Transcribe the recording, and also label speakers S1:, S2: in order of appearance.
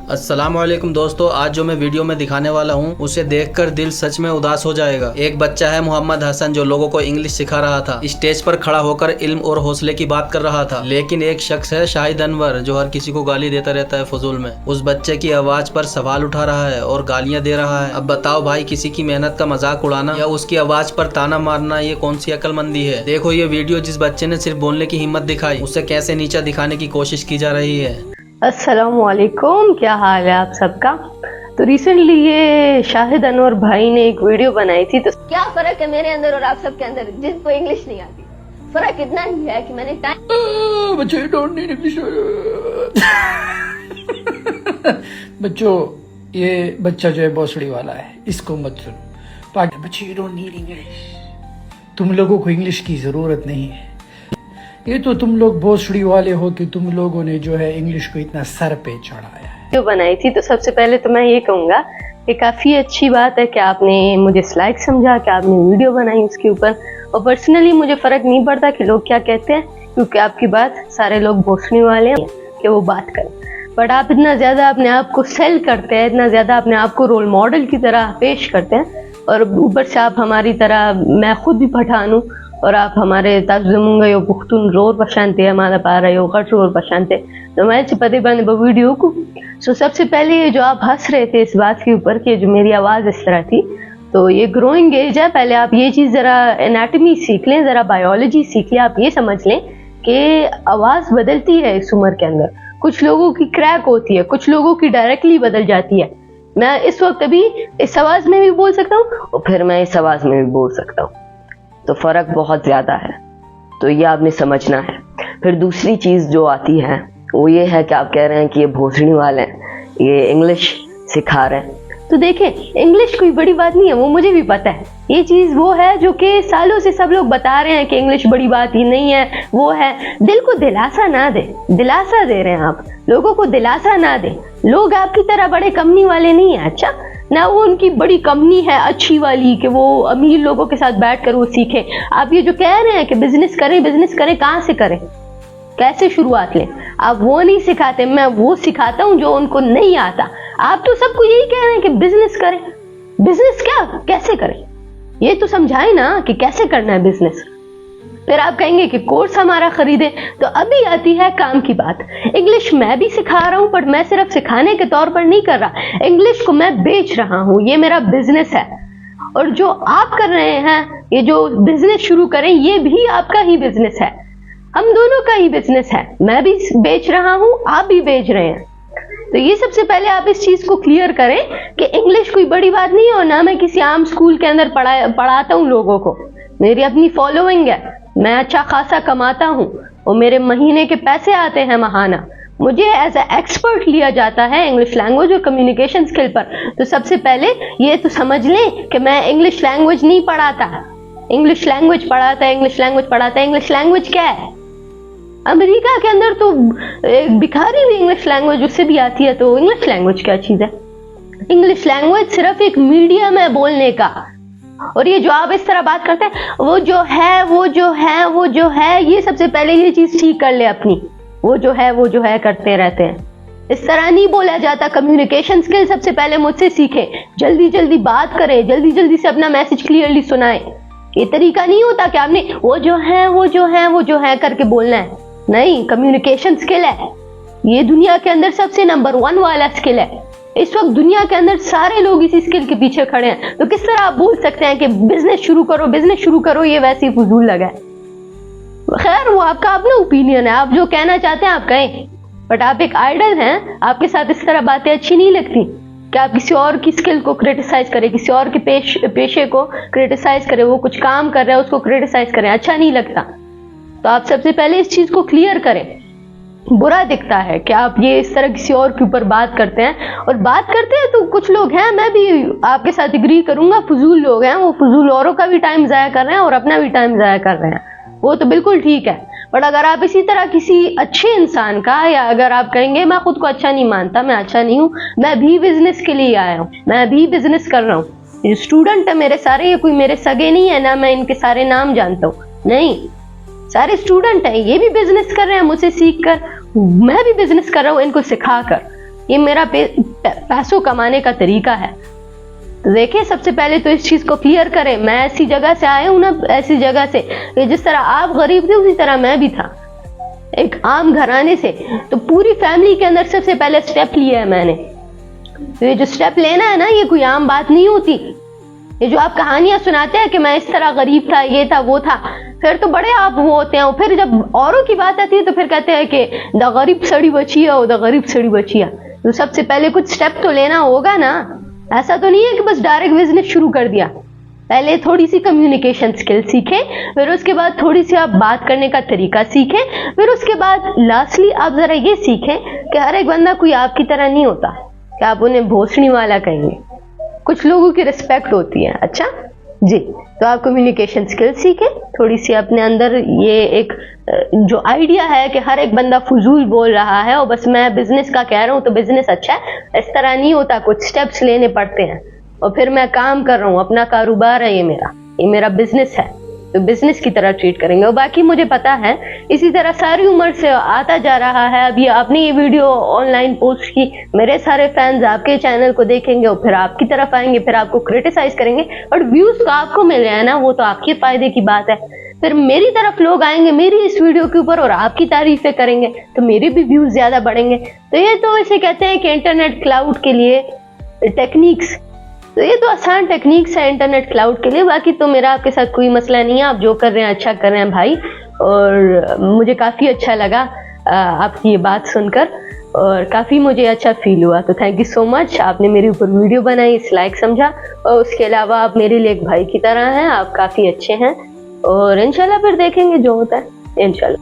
S1: अस्सलामुअलैकुम दोस्तों, आज जो मैं वीडियो में दिखाने वाला हूँ उसे देखकर दिल सच में उदास हो जाएगा। एक बच्चा है मोहम्मद हसन जो लोगों को इंग्लिश सिखा रहा था। स्टेज पर खड़ा होकर इल्म और हौसले की बात कर रहा था। लेकिन एक शख्स है शाहिद अनवर जो हर किसी को गाली देता रहता है फजूल में। उस बच्चे की आवाज पर सवाल उठा रहा है और गालियाँ दे रहा है। अब बताओ भाई, किसी की मेहनत का मजाक उड़ाना या उसकी आवाज पर ताना मारना, ये कौन सी अक्लमंदी है। देखो ये वीडियो जिस बच्चे ने सिर्फ बोलने की हिम्मत दिखाई उसे कैसे नीचा दिखाने की कोशिश की जा रही है।
S2: अस्सलामुअलैकुम, क्या हाल है आप सबका। तो रिसेंटली ये शाहिद अनवर भाई ने एक वीडियो बनाई थी। तो
S3: क्या फर्क है मेरे अंदर और आप सबके अंदर जिनको इंग्लिश नहीं आती? फर्क इतना ही है कि मैंने
S4: बच्चों, ये बच्चा जो है भोसड़ी वाला है, इसको मत सुनो। बच्चे यू डोंट नीड इंग्लिश। तुम लोगों को इंग्लिश की जरूरत नहीं है। ये तो तुम लोग भोसड़ी वाले हो कि तुम लोगों ने जो है इंग्लिश को इतना सर पे चढ़ाया है।
S2: जो बनाई थी तो सबसे पहले तो मैं ये कहूँगा कि काफ़ी अच्छी बात है कि आपने मुझे लाइक समझा, कि आपने वीडियो बनाई उसके ऊपर। और पर्सनली मुझे फ़र्क नहीं पड़ता कि लोग क्या कहते हैं, क्योंकि आपकी बात सारे लोग भोसड़ी वाले हैं कि वो बात करें। बट आप इतना ज़्यादा अपने आप को सेल करते हैं, इतना ज़्यादा अपने आप को रोल मॉडल की तरह पेश करते हैं, और ऊपर से आप हमारी तरह, मैं खुद भी पठान हूँ और आप हमारे तर्जुमंगा यो पुख्तून रोर पशानते हमारा पा रहे हो गट रोर पशानते। तो मैं पते बंद वीडियो को सबसे पहले ये जो आप हंस रहे थे इस बात के ऊपर कि जो मेरी आवाज़ इस तरह थी, तो ये ग्रोइंग एज है। पहले आप ये चीज़ ज़रा एनाटमी सीख लें, ज़रा बायोलॉजी सीख लें। आप ये समझ लें कि आवाज़ बदलती है इस उम्र के अंदर। कुछ लोगों की क्रैक होती है, कुछ लोगों की डायरेक्टली बदल जाती है। मैं इस वक्त अभी इस आवाज़ में भी बोल सकता हूँ और फिर मैं इस आवाज़ में भी बोल सकता हूँ, तो फ़र्क बहुत ज़्यादा है। तो ये आपने समझना है। फिर दूसरी चीज़ जो आती है वो ये है कि आप कह रहे हैं कि ये भोसड़ी वाले हैं, ये इंग्लिश सिखा रहे हैं। तो देखें, इंग्लिश कोई बड़ी बात नहीं है, वो मुझे भी पता है। ये चीज़ वो है जो कि सालों से सब लोग बता रहे हैं कि इंग्लिश बड़ी बात ही नहीं है, वो है। दिल को दिलासा ना दे, दिलासा दे रहे हैं आप, लोगों को दिलासा ना दे। लोग आपकी तरह बड़े कंपनी वाले नहीं है, अच्छा ना, वो उनकी बड़ी कंपनी है अच्छी वाली कि वो अमीर लोगों के साथ बैठकर वो सीखें। आप ये जो कह रहे हैं कि बिजनेस करें, कहाँ से करें, कैसे शुरुआत लें, आप वो नहीं सिखाते। मैं वो सिखाता हूँ जो उनको नहीं आता। आप तो सबको यही कह रहे हैं कि बिजनेस करें। बिजनेस क्या, कैसे करें, ये तो समझाए ना कि कैसे करना है बिजनेस। फिर आप कहेंगे कि कोर्स हमारा खरीदे। तो अभी आती है काम की बात। इंग्लिश मैं भी सिखा रहा हूँ, बट मैं सिर्फ सिखाने के तौर पर नहीं कर रहा। इंग्लिश को मैं बेच रहा हूँ, ये मेरा बिजनेस है। और जो आप कर रहे हैं, ये जो बिजनेस शुरू करें, ये भी आपका ही बिजनेस है, हम दोनों का ही बिजनेस है। मैं भी बेच रहा हूँ, आप भी बेच रहे हैं। तो ये सबसे पहले आप इस चीज को क्लियर करें कि इंग्लिश कोई बड़ी बात नहीं है। और ना मैं किसी आम स्कूल के अंदर पढ़ाता हूँ लोगों को। मेरी अपनी फॉलोइंग है, मैं अच्छा खासा कमाता हूँ और मेरे महीने के पैसे आते हैं महाना। मुझे एज ए एक्सपर्ट लिया जाता है इंग्लिश लैंग्वेज और कम्युनिकेशन स्किल पर। तो सबसे पहले ये तो समझ लें कि मैं इंग्लिश लैंग्वेज नहीं पढ़ाता, इंग्लिश लैंग्वेज पढ़ाता है, इंग्लिश लैंग्वेज पढ़ाता है। इंग्लिश लैंग्वेज क्या है? अमेरिका के अंदर तो एक भिखारी भी इंग्लिश लैंग्वेज उससे भी आती है। तो इंग्लिश लैंग्वेज क्या चीज़ है? इंग्लिश लैंग्वेज सिर्फ एक मीडियम है बोलने का। और ये जो आप इस तरह बात करते हैं, वो जो है, ये सबसे पहले ये चीज़ ठीक कर ले अपनी। वो जो है करते रहते हैं, इस तरह नहीं बोला जाता। कम्युनिकेशन स्किल सबसे पहले मुझसे सीखें, जल्दी जल्दी बात करें, जल्दी जल्दी से अपना मैसेज क्लियरली सुनाएं। ये तरीका नहीं होता कि आपने वो जो है करके बोलना है। नहीं, कम्युनिकेशन स्किल है, ये दुनिया के अंदर सबसे नंबर 1 वाला स्किल है। इस वक्त दुनिया के अंदर सारे लोग इसी स्किल के पीछे खड़े हैं। तो किस तरह आप बोल सकते हैं कि बिजनेस शुरू करो, ये वैसे ही फजूल लगा है। खैर, वो आपका अपना ओपिनियन है, आप जो कहना चाहते हैं आप कहें। बट आप एक आइडल हैं, आपके साथ इस तरह बातें अच्छी नहीं लगती कि आप किसी और की स्किल को क्रिटिसाइज करें, किसी और के पेशे को क्रिटिसाइज करें। वो कुछ काम कर रहा है उसको क्रिटिसाइज करें, अच्छा नहीं लगता। तो आप सबसे पहले इस चीज को क्लियर करें। बुरा दिखता है कि आप ये इस तरह किसी और के ऊपर बात करते हैं। और बात करते हैं तो कुछ लोग हैं, मैं भी आपके साथ एग्री करूंगा, फजूल लोग हैं। वो फजूल औरों का भी टाइम जाया कर रहे हैं और अपना भी टाइम जाया कर रहे हैं, वो तो बिल्कुल ठीक है। बट अगर आप इसी तरह किसी अच्छे इंसान का, या अगर आप कहेंगे मैं खुद को अच्छा नहीं मानता, मैं अच्छा नहीं हूँ, मैं भी बिजनेस के लिए आया हूँ, मैं भी बिजनेस कर रहा हूँ, स्टूडेंट है मेरे सारे, ये कोई मेरे सगे नहीं है ना, मैं इनके सारे नाम जानता हूँ, नहीं, सारे स्टूडेंट हैं, ये भी बिजनेस कर रहे हैं मुझसे सीख कर, मैं भी बिजनेस कर रहा हूँ इनको सिखा कर। ये मेरा पैसों कमाने का तरीका है। तो देखिए, सबसे पहले तो इस चीज को क्लियर करें। मैं ऐसी जगह से आया हूं ना, ऐसी जगह से कि जिस तरह आप गरीब थे उसी तरह मैं भी था, एक आम घराने से। तो पूरी फैमिली के अंदर सबसे पहले स्टेप लिया है मैंने। तो ये जो स्टेप लेना है ना, ये कोई आम बात नहीं होती। ये जो आप कहानियां सुनाते हैं कि मैं इस तरह गरीब था, ये था, वो था, फिर तो बड़े आप वो होते हैं। फिर जब औरों की बात आती है तो फिर कहते हैं कि द गरीब सड़ी बचिया हो, द गरीब सड़ी बचिया। तो सबसे पहले कुछ स्टेप तो लेना होगा ना। ऐसा तो नहीं है कि बस डायरेक्ट बिजनेस शुरू कर दिया। पहले थोड़ी सी कम्युनिकेशन स्किल सीखें, फिर उसके बाद थोड़ी सी आप बात करने का तरीका सीखें, फिर उसके बाद लास्टली आप जरा ये सीखें कि हर एक बंदा कोई आपकी तरह नहीं होता कि आप उन्हें भोसड़ी वाला कहेंगे। कुछ लोगों की रिस्पेक्ट होती है। अच्छा जी, तो आप कम्युनिकेशन स्किल सीखें, थोड़ी सी अपने अंदर ये एक जो आइडिया है कि हर एक बंदा फजूल बोल रहा है और बस मैं बिजनेस का कह रहा हूँ तो बिजनेस अच्छा है, इस तरह नहीं होता। कुछ स्टेप्स लेने पड़ते हैं और फिर मैं काम कर रहा हूँ, अपना कारोबार है, ये मेरा बिजनेस है, तो बिजनेस की तरह ट्रीट करेंगे। और बाकी मुझे पता है इसी तरह सारी उम्र से आता जा रहा है। अभी आपने ये वीडियो ऑनलाइन पोस्ट की, मेरे सारे फैंस आपके चैनल को देखेंगे और फिर आपकी तरफ आएंगे, फिर आपको क्रिटिसाइज करेंगे और व्यूज तो आपको मिल रहे हैं ना, वो तो आपके फायदे की बात है। फिर मेरी तरफ लोग आएंगे मेरी इस वीडियो के ऊपर और आपकी तारीफें करेंगे तो मेरे भी व्यूज ज्यादा बढ़ेंगे। तो ये तो इसे कहते हैं कि इंटरनेट क्लाउड के लिए टेक्निक्स, तो ये तो आसान टेक्निक्स है इंटरनेट क्लाउड के लिए। बाकी तो मेरा आपके साथ कोई मसला नहीं है, आप जो कर रहे हैं अच्छा कर रहे हैं भाई। और मुझे काफ़ी अच्छा लगा आपकी ये बात सुनकर और काफ़ी मुझे अच्छा फील हुआ। तो थैंक यू सो मच, आपने मेरे ऊपर वीडियो बनाई, इस लायक समझा। और उसके अलावा आप मेरे लिए एक भाई की तरह हैं, आप काफ़ी अच्छे हैं और इंशाल्लाह फिर देखेंगे जो होता है इंशाल्लाह।